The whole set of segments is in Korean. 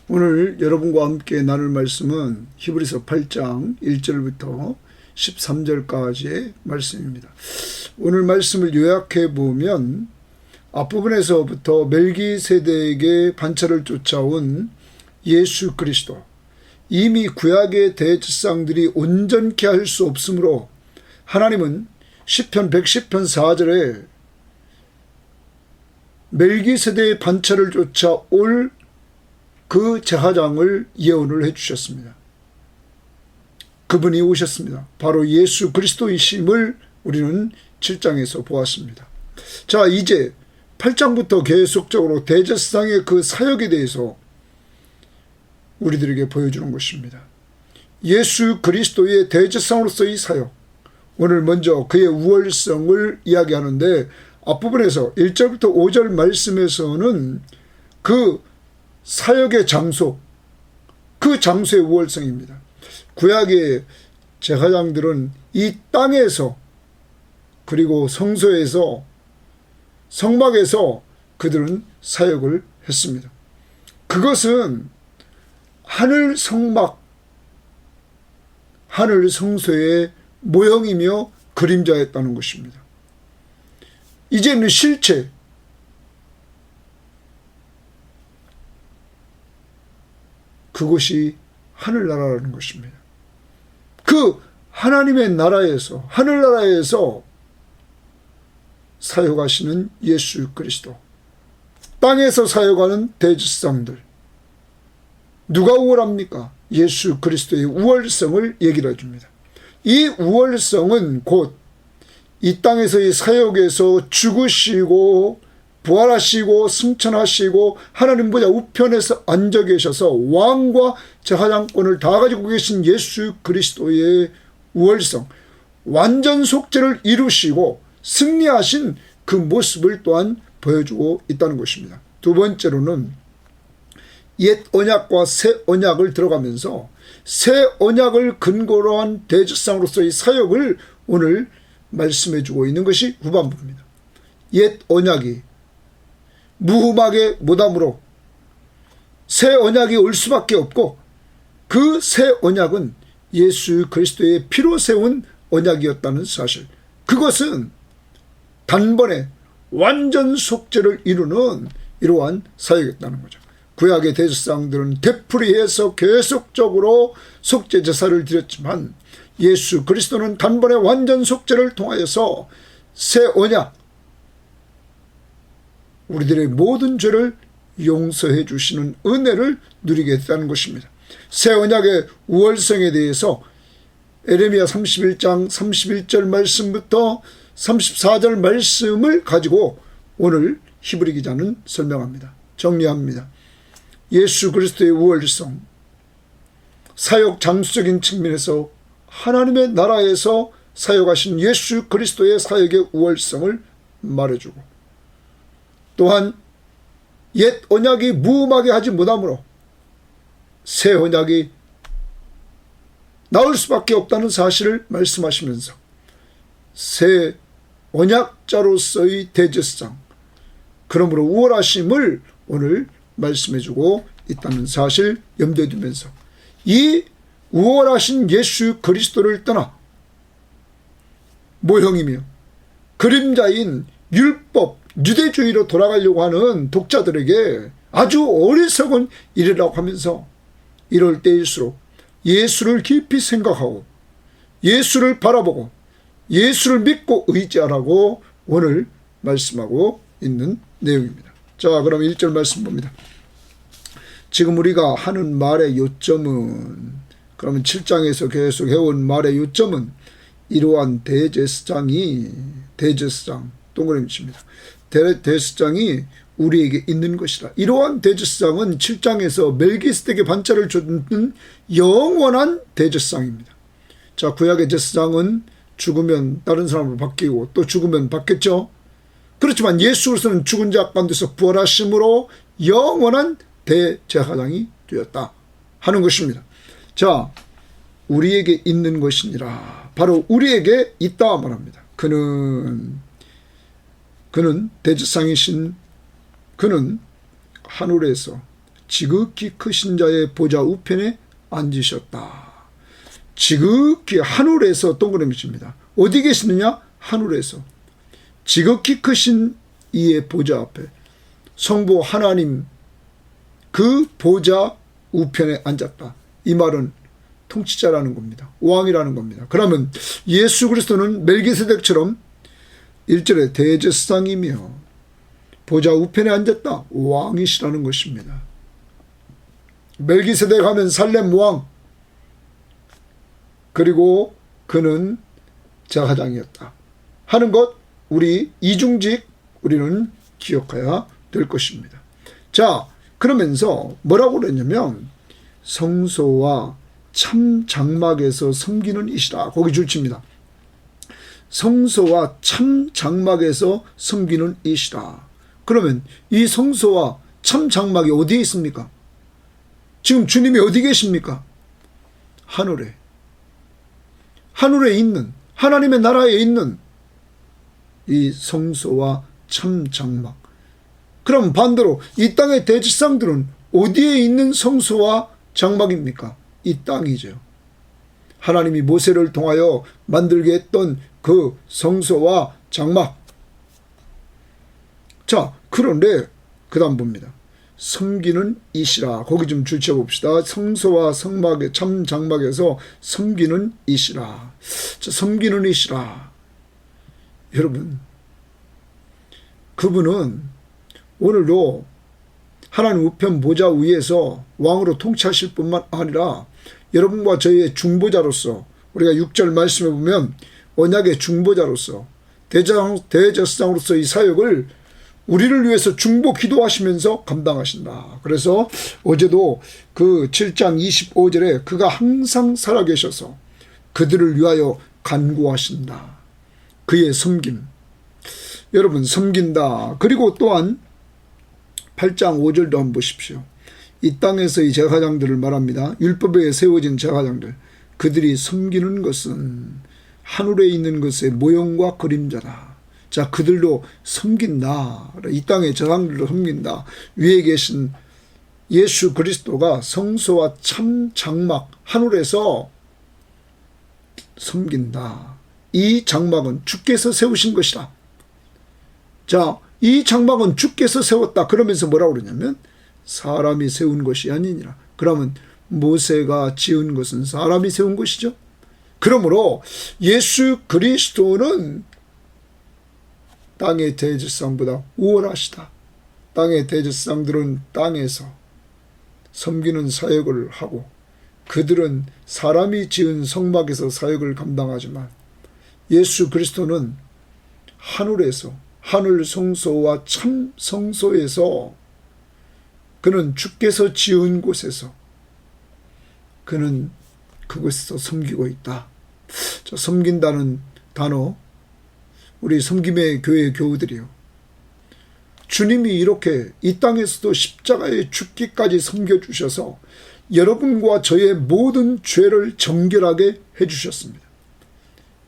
오늘 여러분과 함께 나눌 말씀은 히브리서 8장 1절부터 13절까지의 말씀입니다. 오늘 말씀을 요약해 보면 앞부분에서부터 멜기세덱에게 반차를 쫓아온 예수 그리스도, 이미 구약의 대제사장들이 온전케 할 수 없으므로 하나님은 시편 110편 4절에 멜기세덱의 반차를 쫓아올 그 제사장을 예언을 해주셨습니다. 그분이 오셨습니다. 바로 예수 그리스도이심을 우리는 7장에서 보았습니다. 자, 이제 8장부터 계속적으로 대제사장의 그 사역에 대해서 우리들에게 보여주는 것입니다. 예수 그리스도의 대제사장으로서의 사역, 오늘 먼저 그의 우월성을 이야기하는데 앞부분에서 1절부터 5절 말씀에서는 그 사역의 장소, 그 장소의 우월성입니다. 구약의 제사장들은 이 땅에서, 그리고 성소에서, 성막에서 그들은 사역을 했습니다. 그것은 하늘 성막, 하늘 성소의 모형이며 그림자였다는 것입니다. 이제는 실체, 그것이 하늘나라라는 것입니다. 그 하나님의 나라에서, 하늘나라에서 사역하시는 예수 그리스도, 땅에서 사역하는 대제사장들, 누가 우월합니까? 예수 그리스도의 우월성을 얘기를 해줍니다. 이 우월성은 곧 이 땅에서의 사역에서 죽으시고 부활하시고 승천하시고 하나님 보좌 우편에서 앉아 계셔서 왕과 제사장권을 다 가지고 계신 예수 그리스도의 우월성, 완전 속죄를 이루시고 승리하신 그 모습을 또한 보여주고 있다는 것입니다. 두 번째로는 옛 언약과 새 언약을 들어가면서 새 언약을 근거로 한 대제사장으로서의 사역을 오늘 말씀해 주고 있는 것이 후반부입니다. 옛 언약이 무흠하게 못함으로 새 언약이 올 수밖에 없고, 그 새 언약은 예수 그리스도의 피로 세운 언약이었다는 사실, 그것은 단번에 완전 속죄를 이루는 이러한 사역이었다는 거죠. 구약의 대제사장들은 되풀이해서 계속적으로 속죄 제사를 드렸지만 예수 그리스도는 단번에 완전 속죄를 통하여서 새 언약, 우리들의 모든 죄를 용서해 주시는 은혜를 누리게 됐다는 것입니다. 새 언약의 우월성에 대해서 에레미야 31장 31절 말씀부터 34절 말씀을 가지고 오늘 히브리 기자는 설명합니다. 정리합니다. 예수 그리스도의 우월성, 사역 장수적인 측면에서 하나님의 나라에서 사역하신 예수 그리스도의 사역의 우월성을 말해주고, 또한 옛 언약이 무음하게 하지 못하므로 새 언약이 나올 수밖에 없다는 사실을 말씀하시면서 새 언약자로서의 대제사장, 그러므로 우월하심을 오늘 말씀해주고 있다는 사실 염두에 두면서 이 우월하신 예수 그리스도를 떠나 모형이며 그림자인 율법, 유대주의로 돌아가려고 하는 독자들에게 아주 어리석은 일이라고 하면서 이럴 때일수록 예수를 깊이 생각하고 예수를 바라보고 예수를 믿고 의지하라고 오늘 말씀하고 있는 내용입니다. 자, 그럼 1절 말씀 봅니다. 지금 우리가 하는 말의 요점은, 그러면 7장에서 계속 해온 말의 요점은 이러한 대제사장 동그라미칩니다. 대제사장이 우리에게 있는 것이라. 이러한 대제사장은 7장에서 멜기세덱의 반차를 줬는 영원한 대제사장입니다. 자, 구약의 제사장은 죽으면 다른 사람으로 바뀌고 또 죽으면 바뀌었죠. 그렇지만 예수 그리스도는 죽은 자 가운데서 부활하심으로 영원한 대제사장이 되었다 하는 것입니다. 자, 우리에게 있는 것이니라. 바로 우리에게 있다 말합니다. 그는 대제사장이신 그는 하늘에서 지극히 크신 자의 보좌 우편에 앉으셨다. 지극히 하늘에서 동그라미 칩니다. 어디 계시느냐? 하늘에서. 지극히 크신 이의 보좌 앞에 성부 하나님 그 보좌 우편에 앉았다. 이 말은 통치자라는 겁니다. 왕이라는 겁니다. 그러면 예수 그리스도는 멜기세덱처럼 1절에 대제사장이며 보좌 우편에 앉았다. 왕이시라는 것입니다. 멜기세덱 하면 살렘 왕, 그리고 그는 제사장이었다 하는 것, 우리 이중직 우리는 기억해야 될 것입니다. 자, 그러면서 뭐라고 그랬냐면 성소와 참 장막에서 섬기는 이시라. 거기 줄칩니다. 성소와 참 장막에서 섬기는 이시라. 그러면 이 성소와 참 장막이 어디에 있습니까? 지금 주님이 어디 계십니까? 하늘에. 하늘에 있는, 하나님의 나라에 있는 이 성소와 참 장막. 그럼 반대로 이 땅의 대지상들은 어디에 있는 성소와 장막입니까? 이 땅이죠. 하나님이 모세를 통하여 만들게 했던 그 성소와 장막. 자, 그런데 그 다음 봅니다. 섬기는 이시라. 거기 좀 줄쳐봅시다. 성소와 성막의 참 장막에서 섬기는 이시라. 자, 섬기는 이시라. 여러분, 그분은 오늘도 하나님 우편 보좌 위에서 왕으로 통치하실 뿐만 아니라 여러분과 저희의 중보자로서, 우리가 6절 말씀에 보면 언약의 중보자로서 대제사장으로서 이 사역을 우리를 위해서 중보 기도하시면서 감당하신다. 그래서 어제도 그 7장 25절에 그가 항상 살아계셔서 그들을 위하여 간구하신다. 그의 섬김. 여러분, 섬긴다. 그리고 또한 8장 5절도 한번 보십시오. 이 땅에서의 제사장들을 말합니다. 율법에 세워진 제사장들. 그들이 섬기는 것은 하늘에 있는 것의 모형과 그림자다. 자, 그들도 섬긴다. 이 땅의 제사장들도 섬긴다. 위에 계신 예수 그리스도가 성소와 참 장막 하늘에서 섬긴다. 이 장막은 주께서 세우신 것이다. 자, 이 장막은 주께서 세웠다. 그러면서 뭐라고 그러냐면 사람이 세운 것이 아니니라. 그러면 모세가 지은 것은 사람이 세운 것이죠. 그러므로 예수 그리스도는 땅의 대제사장보다 우월하시다. 땅의 대제사장들은 땅에서 섬기는 사역을 하고 그들은 사람이 지은 성막에서 사역을 감당하지만 예수 그리스도는 하늘에서, 하늘 성소와 참 성소에서, 그는 주께서 지은 곳에서 그는 그곳에서 섬기고 있다. 자, 섬긴다는 단어, 우리 섬김의 교회 교우들이요, 주님이 이렇게 이 땅에서도 십자가에 죽기까지 섬겨주셔서 여러분과 저의 모든 죄를 정결하게 해주셨습니다.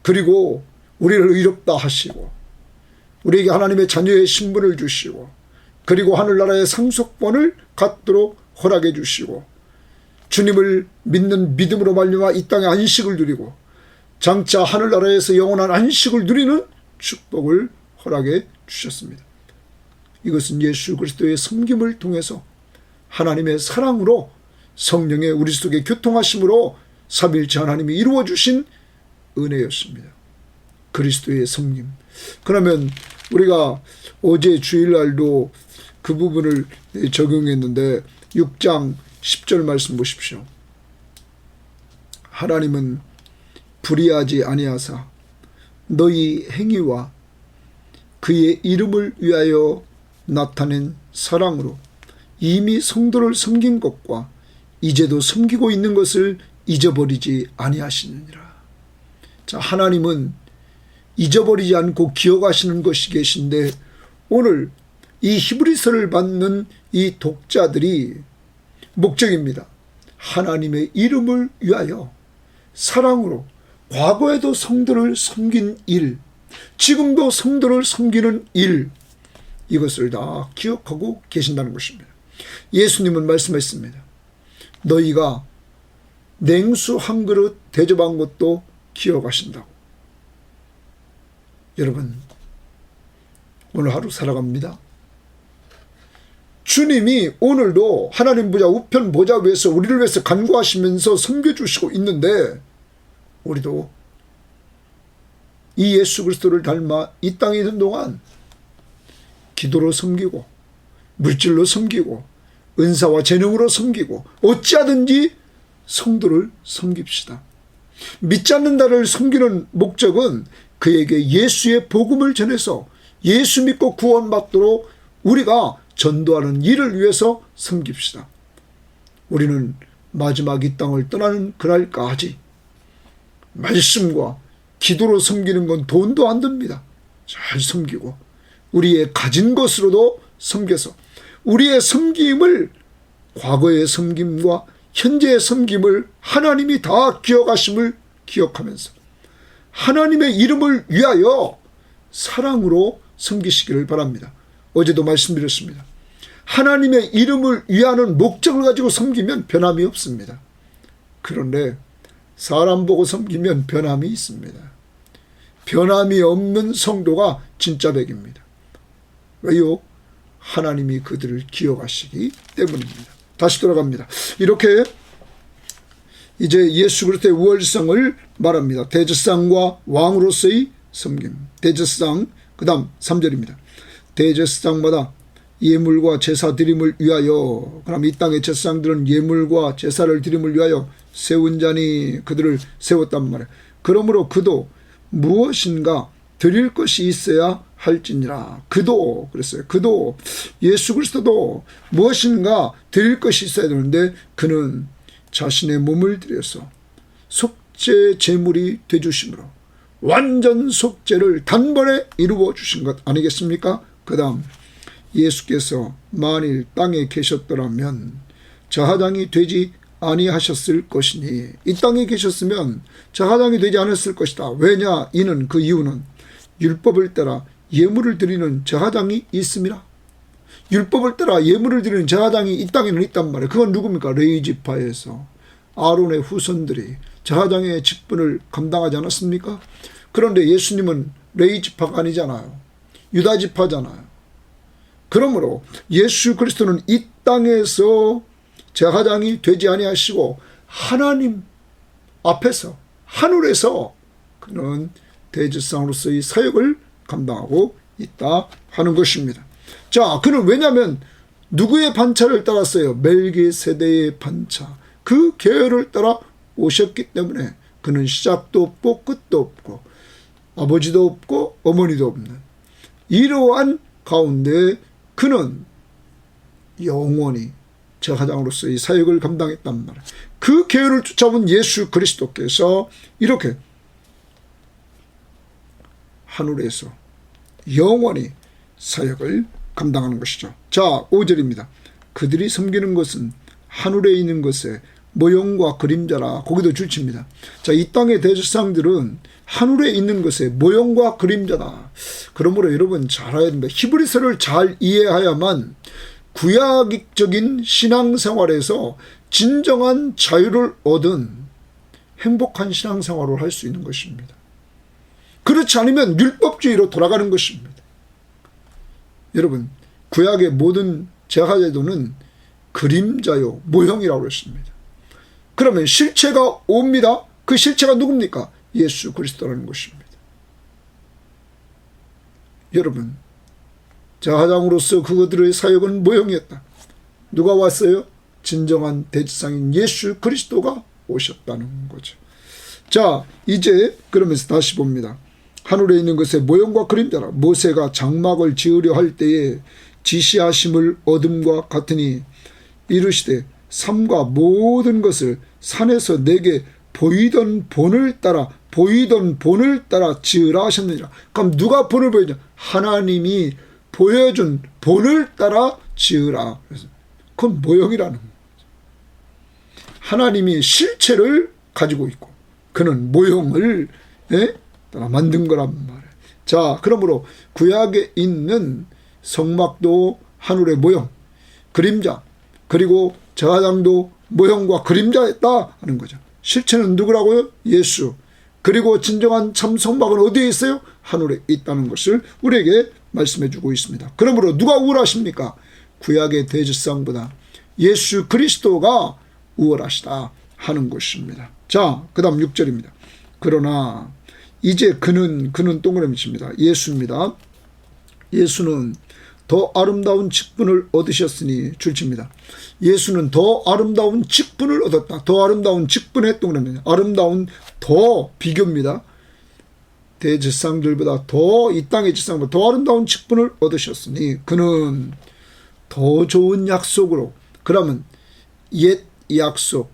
그리고 우리를 의롭다 하시고 우리에게 하나님의 자녀의 신분을 주시고 그리고 하늘나라의 상속권을 갖도록 허락해 주시고 주님을 믿는 믿음으로 말미암아 이 땅의 안식을 누리고 장차 하늘나라에서 영원한 안식을 누리는 축복을 허락해 주셨습니다. 이것은 예수 그리스도의 섬김을 통해서 하나님의 사랑으로 성령의 우리 속에 교통하심으로 삼위일체 하나님이 이루어 주신 은혜였습니다. 그리스도의 섬김. 그러면 우리가 어제 주일날도 그 부분을 적용했는데 6장 10절 말씀 보십시오. 하나님은 불의하지 아니하사 너희 행위와 그의 이름을 위하여 나타낸 사랑으로 이미 성도를 섬긴 것과 이제도 섬기고 있는 것을 잊어버리지 아니하시느니라. 자, 하나님은 잊어버리지 않고 기억하시는 것이 계신데 오늘 이 히브리서를 받는 이 독자들이 목적입니다. 하나님의 이름을 위하여 사랑으로 과거에도 성도를 섬긴 일, 지금도 성도를 섬기는 일, 이것을 다 기억하고 계신다는 것입니다. 예수님은 말씀하셨습니다. 너희가 냉수 한 그릇 대접한 것도 기억하신다고. 여러분, 오늘 하루 살아갑니다. 주님이 오늘도 하나님 보좌 우편 보좌 위에서 우리를 위해서 간구하시면서 섬겨주시고 있는데, 우리도 이 예수 그리스도를 닮아 이 땅에 있는 동안 기도로 섬기고 물질로 섬기고 은사와 재능으로 섬기고 어찌하든지 성도를 섬깁시다. 믿지 않는 자를 섬기는 목적은 그에게 예수의 복음을 전해서 예수 믿고 구원받도록 우리가 전도하는 일을 위해서 섬깁시다. 우리는 마지막 이 땅을 떠나는 그날까지 말씀과 기도로 섬기는 건 돈도 안 듭니다. 잘 섬기고 우리의 가진 것으로도 섬겨서 우리의 섬김을, 과거의 섬김과 현재의 섬김을 하나님이 다 기억하심을 기억하면서 하나님의 이름을 위하여 사랑으로 섬기시기를 바랍니다. 어제도 말씀드렸습니다. 하나님의 이름을 위하는 목적을 가지고 섬기면 변함이 없습니다. 그런데 사람 보고 섬기면 변함이 있습니다. 변함이 없는 성도가 진짜 백입니다. 왜요? 하나님이 그들을 기억하시기 때문입니다. 다시 돌아갑니다. 이렇게 이제 예수 그리스도의 우월성을 말합니다. 대제사장과 왕으로서의 섬김. 대제사장, 그 다음 3절입니다. 대제사장마다 예물과 제사 드림을 위하여, 그럼 이 땅의 제사장들은 예물과 제사를 드림을 위하여 세운 자니 그들을 세웠단 말이에요. 그러므로 그도 무엇인가 드릴 것이 있어야 할지니라. 그도 그랬어요. 그도 예수 그리스도도 무엇인가 드릴 것이 있어야 되는데 그는 자신의 몸을 들여서 속죄 제물이 되주심으로 완전 속죄를 단번에 이루어 주신 것 아니겠습니까? 그 다음 예수께서 만일 땅에 계셨더라면 저하장이 되지 아니하셨을 것이니, 이 땅에 계셨으면 저하장이 되지 않았을 것이다. 왜냐? 이는 그 이유는 율법을 따라 예물을 드리는 저하장이 있음이라. 율법을 따라 예물을 드리는 저하장이 이 땅에는 있단 말이에요. 그건 누굽니까? 레위 지파에서 아론의 후손들이 저하장의 직분을 감당하지 않았습니까? 그런데 예수님은 레위 지파가 아니잖아요. 유다 지파잖아요. 그러므로 예수 그리스도는 이 땅에서 제사장이 되지 아니하시고 하나님 앞에서 하늘에서 그는 대제사장으로서의 사역을 감당하고 있다 하는 것입니다. 자, 그는 왜냐하면 누구의 반차를 따랐어요? 멜기세덱의 반차. 그 계열을 따라 오셨기 때문에 그는 시작도 없고 끝도 없고 아버지도 없고 어머니도 없는 이러한 가운데 그는 영원히 제사장으로서의 사역을 감당했단 말이에요. 그 계율을 쫓아온 예수 그리스도께서 이렇게 하늘에서 영원히 사역을 감당하는 것이죠. 자, 5절입니다. 그들이 섬기는 것은 하늘에 있는 것에 모형과 그림자라. 거기도 줄칩니다. 자, 이 땅의 대제사장들은 하늘에 있는 것에 모형과 그림자다. 그러므로 여러분 잘 알아야 됩니다. 히브리서를 잘 이해해야만 구약적인 신앙생활에서 진정한 자유를 얻은 행복한 신앙생활을 할 수 있는 것입니다. 그렇지 않으면 율법주의로 돌아가는 것입니다. 여러분, 구약의 모든 제사제도는 그림자요, 모형이라고 했습니다. 그러면 실체가 옵니다. 그 실체가 누굽니까? 예수 그리스도라는 것입니다. 여러분, 제사장으로서 그들의 사역은 모형이었다. 누가 왔어요? 진정한 대제사장인 예수 그리스도가 오셨다는 거죠. 자, 이제 그러면서 다시 봅니다. 하늘에 있는 것에 모형과 그림자라. 모세가 장막을 지으려 할 때에 지시하심을 얻음과 같으니 이르시되 삼가 모든 것을 산에서 내게 보이던 본을 따라 지으라 하셨느니라. 그럼 누가 본을 보여주냐? 하나님이 보여준 본을 따라 지으라. 그래서 그건 모형이라는 거죠. 하나님이 실체를 가지고 있고 그는 모형을 따라 만든 거란 말이에요. 자, 그러므로 구약에 있는 성막도 하늘의 모형, 그림자, 그리고 제사장도 모형과 그림자였다 하는 거죠. 실체는 누구라고요? 예수. 그리고 진정한 참 성막은 어디에 있어요? 하늘에 있다는 것을 우리에게 말씀해 주고 있습니다. 그러므로 누가 우월하십니까? 구약의 대제사장보다 예수 그리스도가 우월하시다 하는 것입니다. 자, 그 다음 6절입니다. 그러나 이제 그는 동그라미 칩니다. 예수입니다. 예수는 더 아름다운 직분을 얻으셨으니 줄칩니다. 예수는 더 아름다운 직분을 얻었다. 더 아름다운 직분의 동그라미. 아름다운 더 비교입니다. 대제사장들보다 더 이 땅의 제사장보다 더 아름다운 직분을 얻으셨으니 그는 더 좋은 약속으로, 그러면 옛 약속,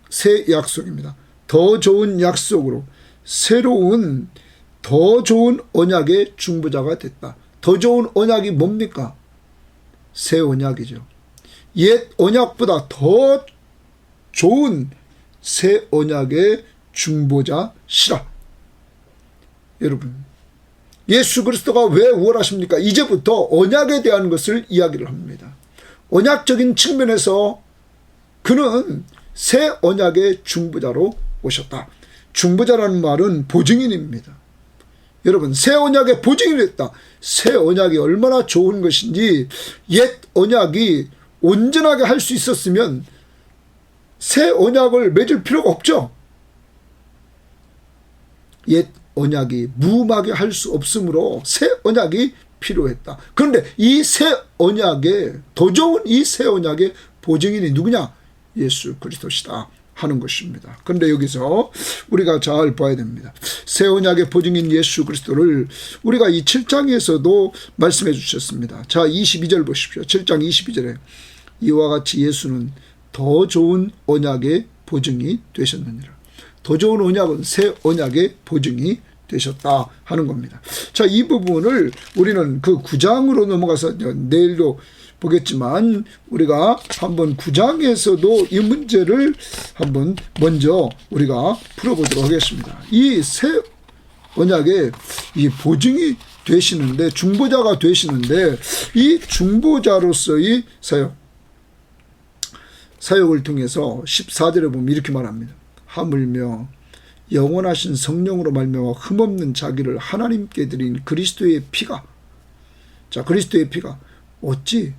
새 약속입니다. 더 좋은 약속으로 새로운 더 좋은 언약의 중보자가 됐다. 더 좋은 언약이 뭡니까? 새 언약이죠. 옛 언약보다 더 좋은 새 언약의 중보자시라. 여러분, 예수 그리스도가 왜 우월하십니까? 이제부터 언약에 대한 것을 이야기를 합니다. 언약적인 측면에서 그는 새 언약의 중보자로 오셨다. 중보자라는 말은 보증인입니다. 여러분, 새 언약의 보증인이 됐다. 새 언약이 얼마나 좋은 것인지, 옛 언약이 온전하게 할 수 있었으면 새 언약을 맺을 필요가 없죠. 옛 언약이 무음하게 할 수 없으므로 새 언약이 필요했다. 그런데 이 새 언약의, 더 좋은 이 새 언약의 보증인이 누구냐? 예수 그리스도시다 하는 것입니다. 그런데 여기서 우리가 잘 봐야 됩니다. 새 언약의 보증인 예수 그리스도를 우리가 이 7장에서도 말씀해 주셨습니다. 자, 22절 보십시오. 7장 22절에 이와 같이 예수는 더 좋은 언약의 보증이 되셨느니라. 더 좋은 언약은 새 언약의 보증이 되셨다 하는 겁니다. 자, 이 부분을 우리는 그 9장으로 넘어가서 내일도 보겠지만 우리가 한번 9장에서도 이 문제를 한번 먼저 우리가 풀어보도록 하겠습니다. 이 새 언약의 이 보증이 되시는데, 중보자가 되시는데, 이 중보자로서의 사역을 통해서 14절에 보면 이렇게 말합니다. 하물며 영원하신 성령으로 말미암아 흠없는 자기를 하나님께 드린 그리스도의 피가, 자, 그리스도의 피가 어찌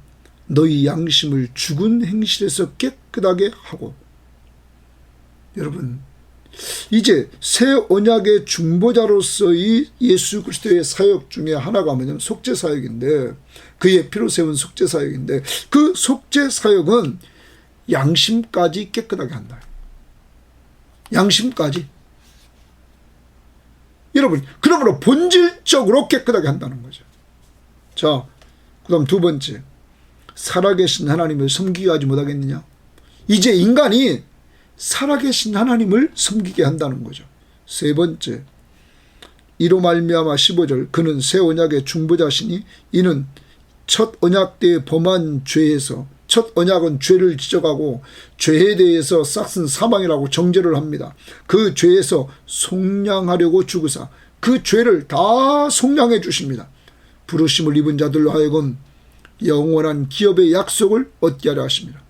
너희 양심을 죽은 행실에서 깨끗하게 하고. 여러분, 이제 새 언약의 중보자로서의 예수 그리스도의 사역 중에 하나가 뭐냐면 속죄 사역인데, 그의 피로 세운 속죄 사역인데, 그 속죄 사역은 양심까지 깨끗하게 한다. 양심까지. 여러분, 그러므로 본질적으로 깨끗하게 한다는 거죠. 자, 그 다음 두 번째, 살아계신 하나님을 섬기게 하지 못하겠느냐? 이제 인간이 살아계신 하나님을 섬기게 한다는 거죠. 세 번째, 이로 말미암아 15절, 그는 새 언약의 중보자시니 이는 첫 언약 때 범한 죄에서, 첫 언약은 죄를 지적하고 죄에 대해서 싹슨 사망이라고 정죄를 합니다. 그 죄에서 속량하려고 죽으사 그 죄를 다 속량해 주십니다. 부르심을 입은 자들로 하여금 영원한 기업의 약속을 얻게 하려 하십니다.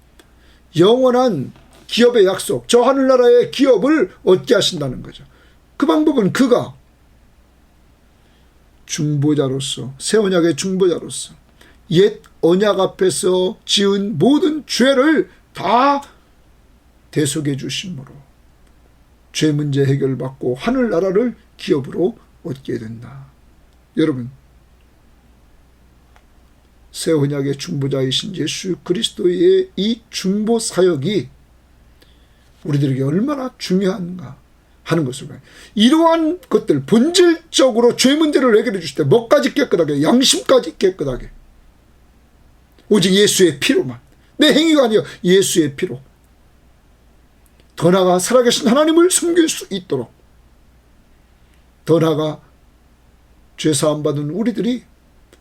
영원한 기업의 약속, 저 하늘나라의 기업을 얻게 하신다는 거죠. 그 방법은 그가 중보자로서, 새 언약의 중보자로서 옛 언약 앞에서 지은 모든 죄를 다 대속해 주심으로 죄 문제 해결받고 하늘나라를 기업으로 얻게 된다. 여러분, 새 언약의 중보자이신 예수 그리스도의 이 중보 사역이 우리들에게 얼마나 중요한가 하는 것을 봐요. 이러한 것들, 본질적으로 죄 문제를 해결해 주실 때 뭐까지 깨끗하게, 양심까지 깨끗하게, 오직 예수의 피로만, 내 행위가 아니요 예수의 피로, 더 나아가 살아계신 하나님을 섬길 수 있도록, 더 나아가 죄사함 받은 우리들이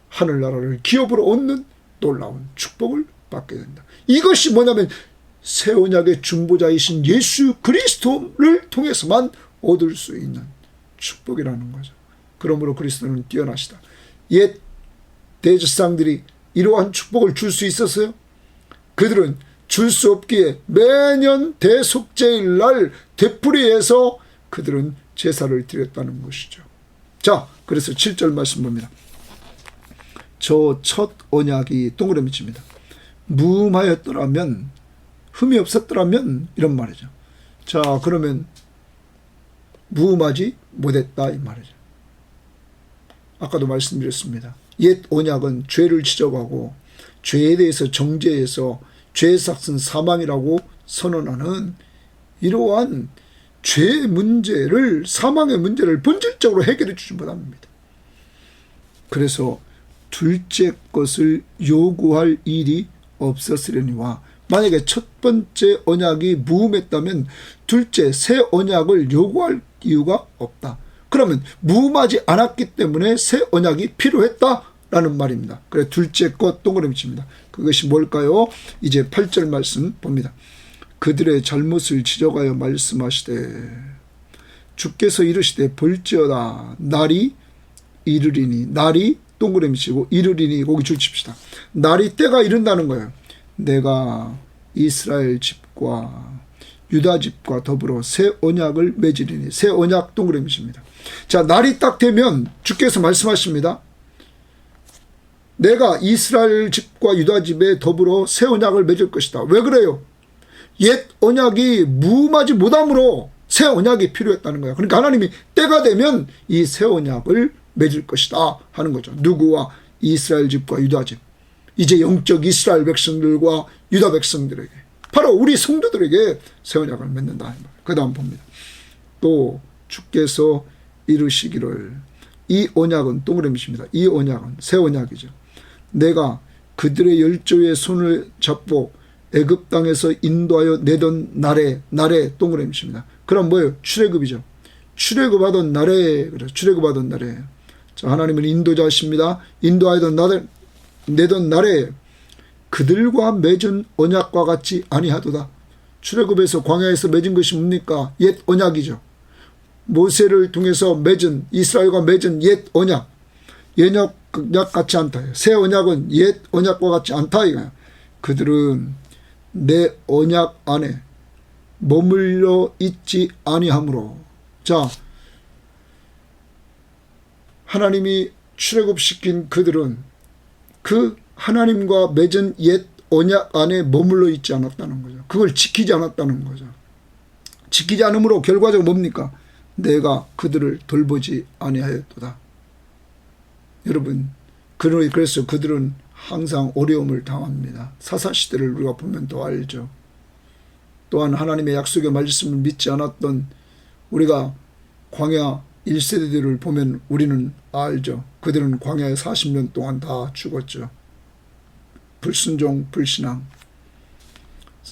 하늘나라를 기업으로 얻는 놀라운 축복을 받게 된다. 이것이 뭐냐면 새 언약의 중보자이신 예수 그리스도를 통해서만 얻을 수 있는 축복이라는 거죠. 그러므로 그리스도는 뛰어나시다. 옛 대제사장들이 이러한 축복을 줄 수 있었어요? 그들은 줄 수 없기에 매년 대속죄일 날 되풀이해서 그들은 제사를 드렸다는 것이죠. 자, 그래서 7절 말씀 봅니다. 저 첫 언약이 동그라미 칩니다. 무음하였더라면, 흠이 없었더라면, 이런 말이죠. 자, 그러면 무음하지 못했다 이 말이죠. 아까도 말씀드렸습니다. 옛 언약은 죄를 지적하고 죄에 대해서 정죄해서 죄의 삭은 사망이라고 선언하는 이러한 죄의 문제를, 사망의 문제를 본질적으로 해결해 주지 못합니다. 그래서 둘째 것을 요구할 일이 없었으려니와, 만약에 첫 번째 언약이 무음했다면 둘째, 새 언약을 요구할 이유가 없다. 그러면 무음하지 않았기 때문에 새 언약이 필요했다라는 말입니다. 그래, 둘째 것 동그라미 칩니다. 그것이 뭘까요? 이제 8절 말씀 봅니다. 그들의 잘못을 지적하여 말씀하시되 주께서 이르시되 볼지어다 날이 이르리니, 날이 동그라미 치고 이르리니 거기 줄 칩시다. 날이 때가 이른다는 거예요. 내가 이스라엘 집과 유다 집과 더불어 새 언약을 맺으리니, 새 언약 동그라미 칩니다. 자, 날이 딱 되면 주께서 말씀하십니다. 내가 이스라엘 집과 유다 집에 더불어 새 언약을 맺을 것이다. 왜 그래요? 옛 언약이 무음하지 못함으로 새 언약이 필요했다는 거야. 그러니까 하나님이 때가 되면 이 새 언약을 맺을 것이다 하는 거죠. 누구와? 이스라엘 집과 유다 집. 이제 영적 이스라엘 백성들과 유다 백성들에게, 바로 우리 성도들에게 새 언약을 맺는다. 그 다음 봅니다. 또 주께서 이르시기를, 이 언약은 동그라미입니다. 이 언약은 새 언약이죠. 내가 그들의 열조의 손을 잡고 애굽 땅에서 인도하여 내던 날에 동그라미입니다. 그럼 뭐예요? 출애굽이죠. 출애굽하던 날에, 그래, 출애굽하던 날에. 자, 하나님은 인도자십니다. 인도하던 날에, 내던 날에 그들과 맺은 언약과 같이 아니하도다. 출애굽에서 광야에서 맺은 것이 뭡니까? 옛 언약이죠. 모세를 통해서 맺은, 이스라엘과 맺은 옛 언약. 언약 같지 않다. 새 언약은 옛 언약과 같지 않다 이거야. 그들은 내 언약 안에 머물러 있지 아니하므로. 자, 하나님이 출애굽시킨 그들은 그 하나님과 맺은 옛 언약 안에 머물러 있지 않았다는 거죠. 그걸 지키지 않았다는 거죠. 지키지 않으므로 결과적으로 뭡니까? 내가 그들을 돌보지 아니하였도다. 여러분, 그래서 그들은 항상 어려움을 당합니다. 사사시대를 우리가 보면 더 알죠. 또한 하나님의 약속의 말씀을 믿지 않았던 우리가 광야 1세대들을 보면 우리는 알죠. 그들은 광야에 40년 동안 다 죽었죠. 불순종, 불신앙.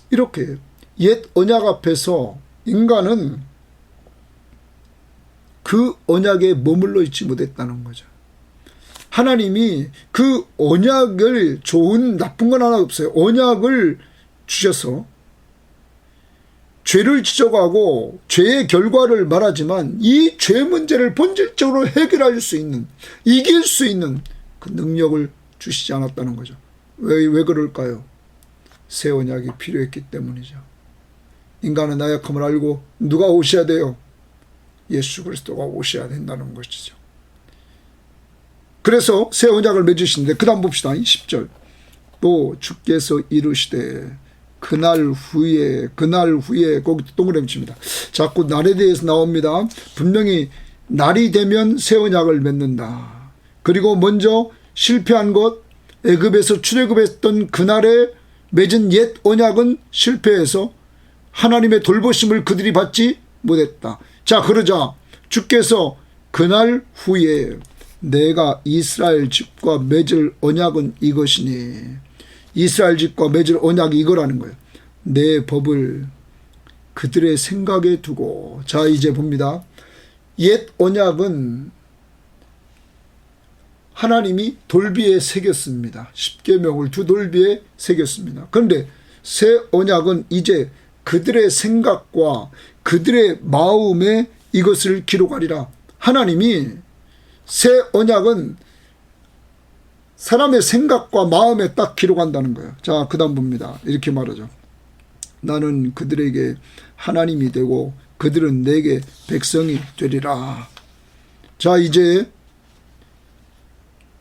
이렇게 옛 언약 앞에서 인간은 그 언약에 머물러 있지 못했다는 거죠. 하나님이 그 언약을, 좋은 나쁜 건 하나 없어요. 언약을 주셔서 죄를 지적하고 죄의 결과를 말하지만 이 죄 문제를 본질적으로 해결할 수 있는, 이길 수 있는 그 능력을 주시지 않았다는 거죠. 왜 그럴까요? 새 언약이 필요했기 때문이죠. 인간은 나약함을 알고 누가 오셔야 돼요? 예수 그리스도가 오셔야 된다는 것이죠. 그래서 새 언약을 맺으시는데, 그 다음 봅시다. 10절. 또 주께서 이르시되 그날 후에 거기 동그라미 칩니다. 자꾸 날에 대해서 나옵니다. 분명히 날이 되면 새 언약을 맺는다. 그리고 먼저 실패한 것, 애굽에서 출애굽했던 그날에 맺은 옛 언약은 실패해서 하나님의 돌보심을 그들이 받지 못했다. 자, 그러자 주께서 그날 후에 내가 이스라엘 집과 맺을 언약은 이것이니, 이스라엘 집과 맺을 언약이 이거라는 거예요. 내 법을 그들의 생각에 두고. 자, 이제 봅니다. 옛 언약은 하나님이 돌비에 새겼습니다. 십계명을 두 돌비에 새겼습니다. 그런데 새 언약은 이제 그들의 생각과 그들의 마음에 이것을 기록하리라. 하나님이 새 언약은 사람의 생각과 마음에 딱 기록한다는 거예요. 자, 그 다음 봅니다. 이렇게 말하죠. 나는 그들에게 하나님이 되고 그들은 내게 백성이 되리라. 자, 이제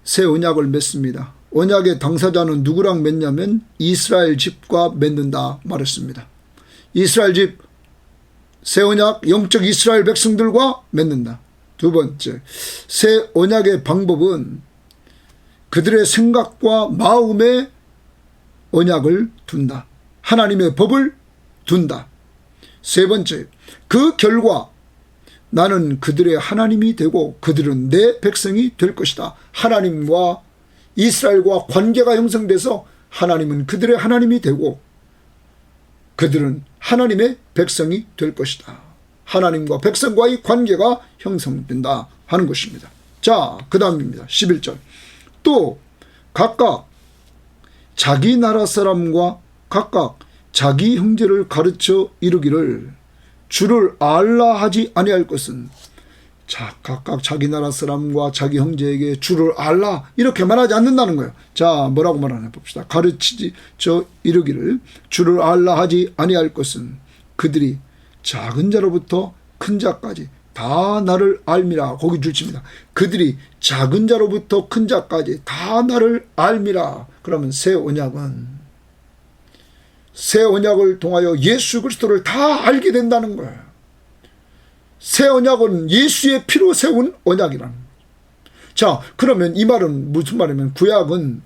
새 언약을 맺습니다. 언약의 당사자는 누구랑 맺냐면 이스라엘 집과 맺는다 말했습니다. 이스라엘 집, 새 언약, 영적 이스라엘 백성들과 맺는다. 두 번째, 새 언약의 방법은 그들의 생각과 마음에 언약을 둔다. 하나님의 법을 둔다. 세 번째, 그 결과 나는 그들의 하나님이 되고 그들은 내 백성이 될 것이다. 하나님과 이스라엘과 관계가 형성돼서 하나님은 그들의 하나님이 되고 그들은 하나님의 백성이 될 것이다. 하나님과 백성과의 관계가 형성된다 하는 것입니다. 자, 그 다음입니다. 11절. 또 각각 자기 나라 사람과 각각 자기 형제를 가르쳐 이르기를 주를 알라 하지 아니할 것은, 자, 각각 자기 나라 사람과 자기 형제에게 주를 알라 이렇게 말하지 않는다는 거예요. 자, 뭐라고 말하나 봅시다. 가르치지 저 이르기를 주를 알라 하지 아니할 것은 그들이 작은 자로부터 큰 자까지 다 나를 알미라. 거기 줄칩니다. 그들이 작은 자로부터 큰 자까지 다 나를 알미라. 그러면 새 언약을 통하여 예수 그리스도를 다 알게 된다는 거예요. 새 언약은 예수의 피로 세운 언약이라는 거예요. 자, 그러면 이 말은 무슨 말이냐면 구약은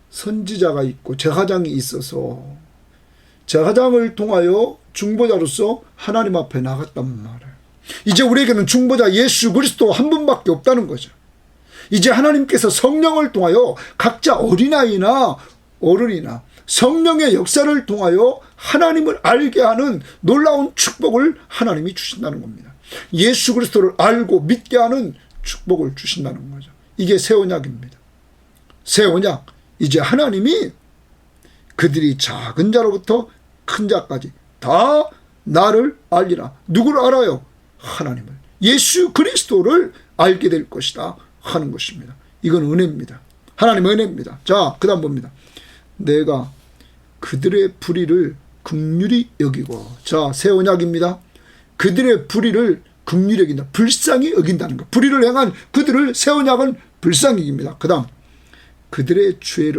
선지자가 있고 제사장이 있어서 제사장을 통하여 중보자로서 하나님 앞에 나갔단 말이에요. 이제 우리에게는 중보자 예수 그리스도 한 분밖에 없다는 거죠. 이제 하나님께서 성령을 통하여 각자 어린아이나 어른이나 성령의 역사를 통하여 하나님을 알게 하는 놀라운 축복을 하나님이 주신다는 겁니다. 예수 그리스도를 알고 믿게 하는 축복을 주신다는 거죠. 이게 새 언약입니다. 새 언약, 이제 하나님이 그들이 작은 자로부터 큰 자까지 다 나를 알리라. 누구를 알아요? 하나님을, 예수 그리스도를 알게 될 것이다 하는 것입니다. 이건 은혜입니다. 하나님의 은혜입니다. 자, 그 다음 봅니다. 내가 그들의 불의를 긍휼히 여기고, 자, 새 언약입니다. 그들의 불의를 긍휼히 여긴다. 불쌍히 여긴다는 것. 불의를 행한 그들을 새 언약은 불쌍히 여깁니다. 그 다음, 그들의 죄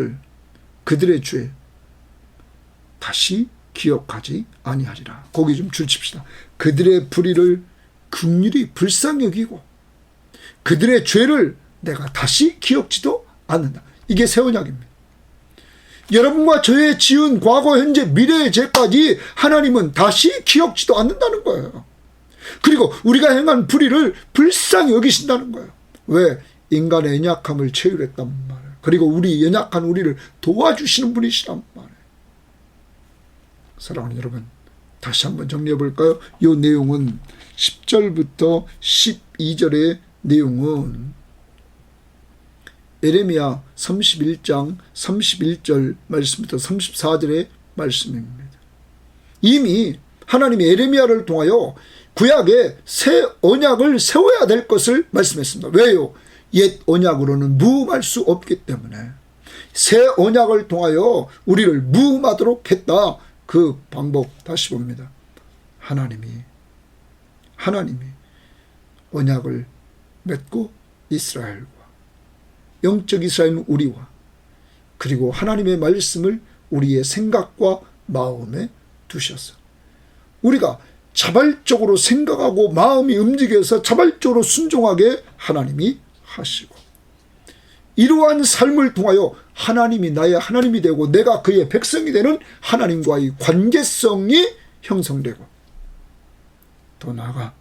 다시 기억하지 아니하리라. 거기 좀 줄칩시다. 그들의 불의를 긍휼히 불쌍히 여기고 그들의 죄를 내가 다시 기억지도 않는다. 이게 새 언약입니다. 여러분과 저의 지은 과거, 현재, 미래의 죄까지 하나님은 다시 기억지도 않는다는 거예요. 그리고 우리가 행한 불의를 불쌍히 여기신다는 거예요. 왜? 인간의 연약함을 체휼했단 말이에요. 그리고 우리 연약한 우리를 도와주시는 분이시란 말이에요. 사랑하는 여러분, 다시 한번 정리해 볼까요? 이 내용은 10절부터 12절의 내용은 에레미야 31장 31절 말씀부터 34절의 말씀입니다. 이미 하나님이 에레미야를 통하여 구약에 새 언약을 세워야 될 것을 말씀했습니다. 왜요? 옛 언약으로는 무음할 수 없기 때문에 새 언약을 통하여 우리를 무음하도록 했다. 그 방법 다시 봅니다. 하나님이 언약을 맺고 이스라엘과 영적 이스라엘은 우리와, 그리고 하나님의 말씀을 우리의 생각과 마음에 두셔서 우리가 자발적으로 생각하고 마음이 움직여서 자발적으로 순종하게 하나님이 하시고, 이러한 삶을 통하여 하나님이 나의 하나님이 되고 내가 그의 백성이 되는 하나님과의 관계성이 형성되고, 더 나아가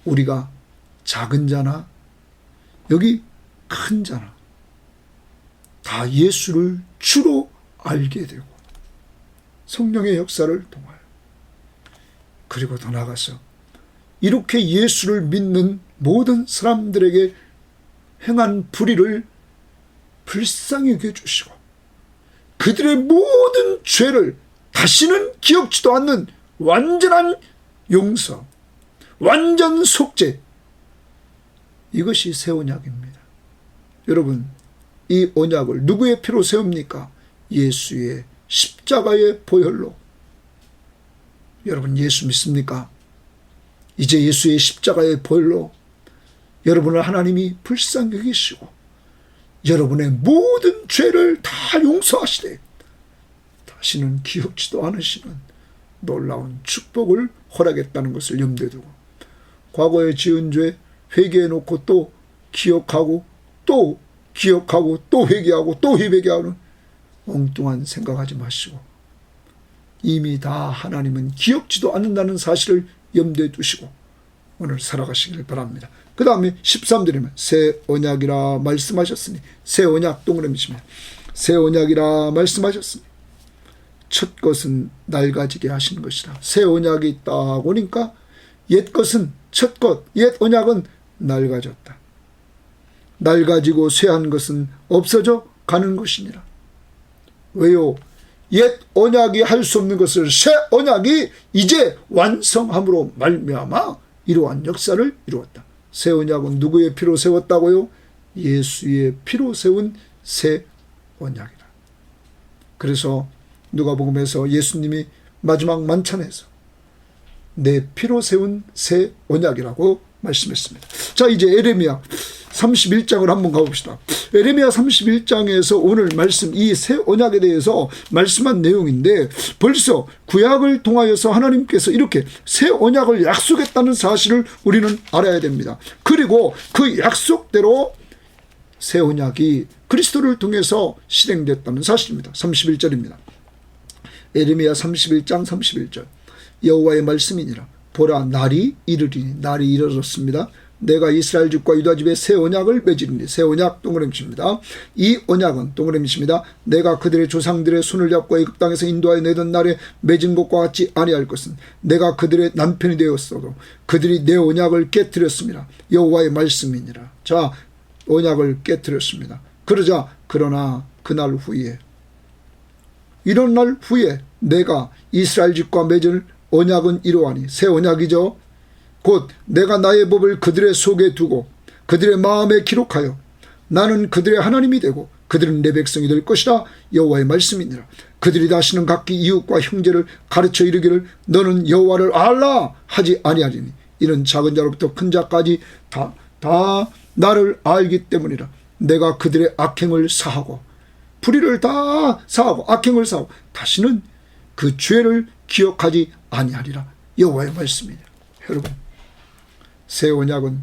우리가 작은 자나 여기 큰 자나 다 예수를 주로 알게 되고 성령의 역사를 통하여, 그리고 더 나아가서 이렇게 예수를 믿는 모든 사람들에게 행한 불의를 불쌍히 여겨주시고 그들의 모든 죄를 다시는 기억지도 않는 완전한 용서, 완전 속죄, 이것이 새 언약입니다. 여러분, 이 언약을 누구의 피로 세웁니까? 예수의 십자가의 보혈로. 여러분, 예수 믿습니까? 이제 예수의 십자가의 보혈로 여러분을 하나님이 불쌍히 여기시고 여러분의 모든 죄를 다 용서하시되 다시는 기억지도 않으시는 놀라운 축복을 허락했다는 것을 염두에 두고 과거에 지은 죄 회개해놓고 또 기억하고 또 기억하고 또 회개하고 또 회개하는 엉뚱한 생각하지 마시고 이미 다 하나님은 기억지도 않는다는 사실을 염두에 두시고 오늘 살아가시길 바랍니다. 그 다음에 13절이면 새 언약이라 말씀하셨으니, 새 언약 동그라미십니다. 새 언약이라 말씀하셨으니 첫 것은 낡아지게 하신 것이라. 새 언약이 있다 보니까 옛 것은 첫 것, 옛 언약은 낡아졌다. 낡아지고 쇠한 것은 없어져 가는 것이니라. 왜요? 옛 언약이 할 수 없는 것을 새 언약이 이제 완성함으로 말미암아 이러한 역사를 이루었다. 새 언약은 누구의 피로 세웠다고요? 예수의 피로 세운 새 언약이다. 그래서 누가복음에서 예수님이 마지막 만찬에서 내 피로 세운 새 언약이라고 말씀했습니다. 자, 이제 에레미야 31장을 한번 가봅시다. 에레미야 31장에서 오늘 말씀 이 새 언약에 대해서 말씀한 내용인데 벌써 구약을 통하여서 하나님께서 이렇게 새 언약을 약속했다는 사실을 우리는 알아야 됩니다. 그리고 그 약속대로 새 언약이 그리스도를 통해서 실행됐다는 사실입니다. 31절입니다. 에레미야 31장 31절 여호와의 말씀이니라. 보라, 날이 이르리니, 날이 이르렀습니다. 내가 이스라엘 집과 유다 집에 새 언약을 맺으리니. 새 언약 동그라미십니다. 이 언약은 동그라미십니다. 내가 그들의 조상들의 손을 잡고 애굽 땅에서 인도하여 내던 날에 맺은 것과 같이 아니할 것은 내가 그들의 남편이 되었어도 그들이 내 언약을 깨뜨렸습니다. 여호와의 말씀이니라. 자, 언약을 깨뜨렸습니다. 그러나 그날 후에, 이런 날 후에 내가 이스라엘 집과 맺을 언약은 이러하니, 새 언약이죠. 곧 내가 나의 법을 그들의 속에 두고 그들의 마음에 기록하여 나는 그들의 하나님이 되고 그들은 내 백성이 될 것이라. 여호와의 말씀이니라. 그들이 다시는 각기 이웃과 형제를 가르쳐 이르기를 너는 여호와를 알라 하지 아니하리니 이는 작은 자로부터 큰 자까지 다 나를 알기 때문이라. 내가 그들의 악행을 사하고 불의를 다 사하고 악행을 사하고 다시는 그 죄를 기억하지 아니하리라. 여호와의 말씀이니라. 여러분, 새 언약은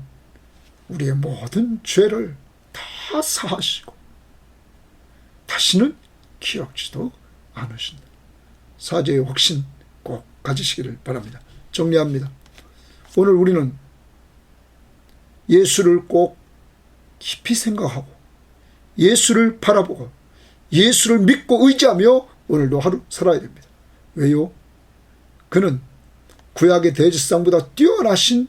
우리의 모든 죄를 다 사하시고 다시는 기억지도 않으신다. 사죄의 확신 꼭 가지시기를 바랍니다. 정리합니다. 오늘 우리는 예수를 꼭 깊이 생각하고 예수를 바라보고 예수를 믿고 의지하며 오늘도 하루 살아야 됩니다. 왜요? 그는 구약의 대제사장보다 뛰어나신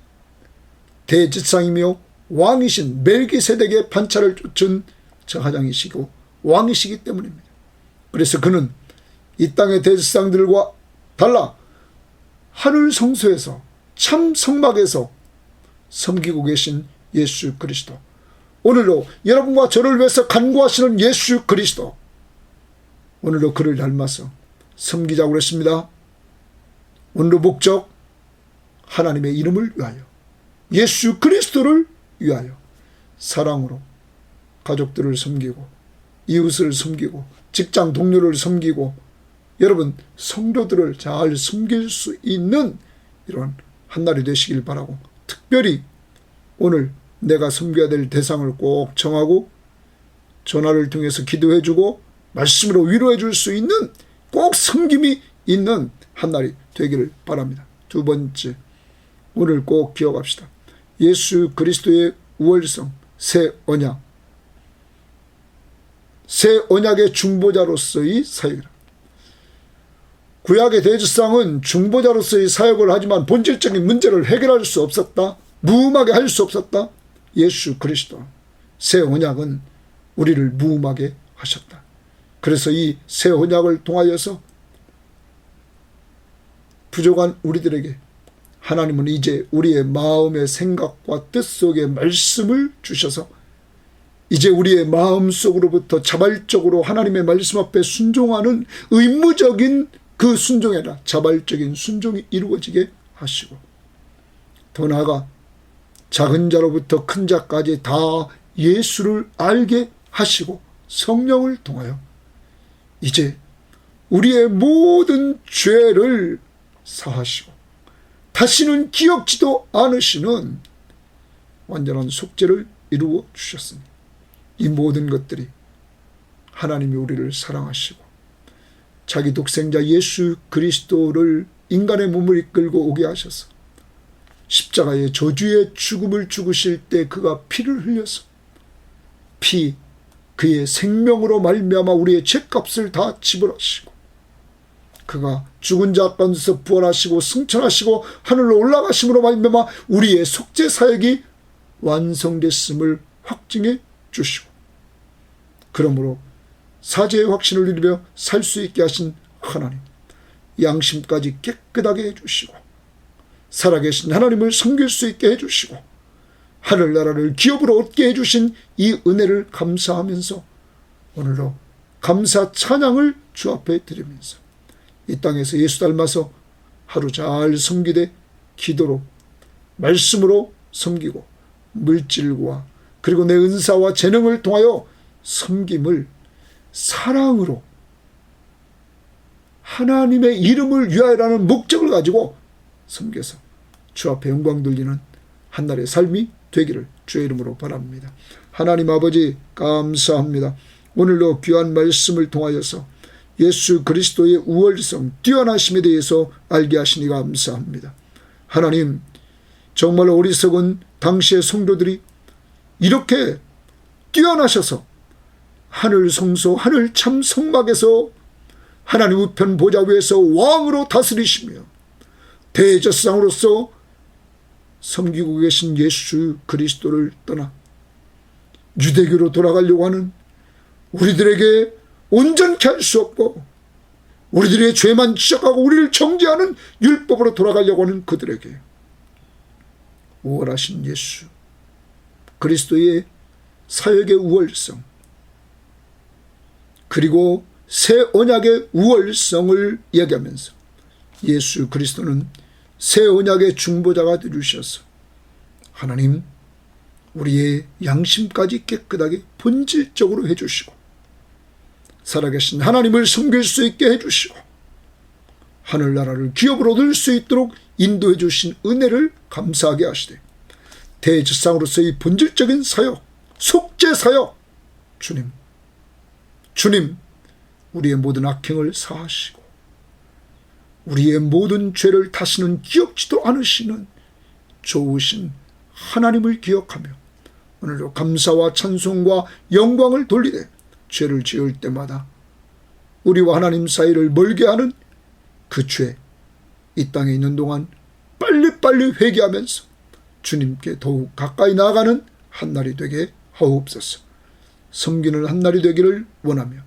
대제사장이며 왕이신 멜기세덱의 반차를 쫓은 제사장이시고 왕이시기 때문입니다. 그래서 그는 이 땅의 대제사장들과 달라 하늘 성소에서 참 성막에서 섬기고 계신 예수 그리스도, 오늘도 여러분과 저를 위해서 간구하시는 예수 그리스도, 오늘도 그를 닮아서 섬기자고 그랬습니다. 오늘의 목적, 하나님의 이름을 위하여, 예수 그리스도를 위하여 사랑으로 가족들을 섬기고 이웃을 섬기고 직장 동료를 섬기고 여러분 성도들을 잘 섬길 수 있는 이런 한날이 되시길 바라고, 특별히 오늘 내가 섬겨야 될 대상을 꼭 정하고 전화를 통해서 기도해주고 말씀으로 위로해 줄 수 있는 꼭 섬김이 있는 한날이 되기를 바랍니다. 두 번째, 오늘 꼭 기억합시다. 예수 그리스도의 우월성, 새 언약, 새 언약의 중보자로서의 사역이라. 구약의 대제사장은 중보자로서의 사역을 하지만 본질적인 문제를 해결할 수 없었다. 무음하게 할 수 없었다. 예수 그리스도, 새 언약은 우리를 무음하게 하셨다. 그래서 이 새 언약을 통하여서 부족한 우리들에게 하나님은 이제 우리의 마음의 생각과 뜻 속에 말씀을 주셔서 이제 우리의 마음속으로부터 자발적으로 하나님의 말씀 앞에 순종하는 의무적인 그 순종이 아니라 자발적인 순종이 이루어지게 하시고, 더 나아가 작은 자로부터 큰 자까지 다 예수를 알게 하시고 성령을 통하여 이제 우리의 모든 죄를 사하시고 다시는 기억지도 않으시는 완전한 속죄를 이루어 주셨습니다. 이 모든 것들이 하나님이 우리를 사랑하시고 자기 독생자 예수 그리스도를 인간의 몸을 이끌고 오게 하셔서 십자가의 저주의 죽음을 죽으실 때 그가 피를 흘려서 그의 생명으로 말미암아 우리의 죄값을 다 지불하시고 그가 죽은 자 가운데서 부활하시고 승천하시고 하늘로 올라가심으로 말미암아 우리의 속죄 사역이 완성됐음을 확증해 주시고, 그러므로 사죄의 확신을 누리며 살 수 있게 하신 하나님, 양심까지 깨끗하게 해주시고 살아계신 하나님을 섬길 수 있게 해주시고 하늘나라를 기업으로 얻게 해주신 이 은혜를 감사하면서 오늘도 감사 찬양을 주 앞에 드리면서 이 땅에서 예수 닮아서 하루 잘 섬기되 기도로 말씀으로 섬기고 물질과 그리고 내 은사와 재능을 통하여 섬김을 사랑으로 하나님의 이름을 위하여라는 목적을 가지고 섬겨서 주 앞에 영광 돌리는 한날의 삶이 되기를 주의 이름으로 바랍니다. 하나님 아버지 감사합니다. 오늘도 귀한 말씀을 통하여서 예수 그리스도의 우월성, 뛰어나심에 대해서 알게 하시니 감사합니다. 하나님, 정말 어리석은 당시의 성도들이 이렇게 뛰어나셔서 하늘 성소, 하늘 참 성막에서 하나님 우편 보좌 위에서 왕으로 다스리시며 대제사장으로서 섬기고 계신 예수 그리스도를 떠나 유대교로 돌아가려고 하는 우리들에게 온전케 할 수 없고 우리들의 죄만 지적하고 우리를 정죄하는 율법으로 돌아가려고 하는 그들에게 우월하신 예수 그리스도의 사역의 우월성, 그리고 새 언약의 우월성을 얘기하면서 예수 그리스도는 새 언약의 중보자가 되주셔서 하나님 우리의 양심까지 깨끗하게 본질적으로 해주시고 살아계신 하나님을 섬길 수 있게 해주시고 하늘나라를 기업으로 얻을 수 있도록 인도해 주신 은혜를 감사하게 하시되 대제사장으로서의 본질적인 사역, 속죄 사역, 주님 우리의 모든 악행을 사하시고 우리의 모든 죄를 다시는 기억지도 않으시는 좋으신 하나님을 기억하며 오늘도 감사와 찬송과 영광을 돌리되 죄를 지을 때마다 우리와 하나님 사이를 멀게 하는 그 죄, 이 땅에 있는 동안 빨리빨리 회개하면서 주님께 더욱 가까이 나아가는 한날이 되게 하옵소서. 섬기는 한날이 되기를 원하며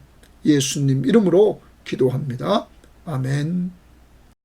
예수님 이름으로 기도합니다. 아멘.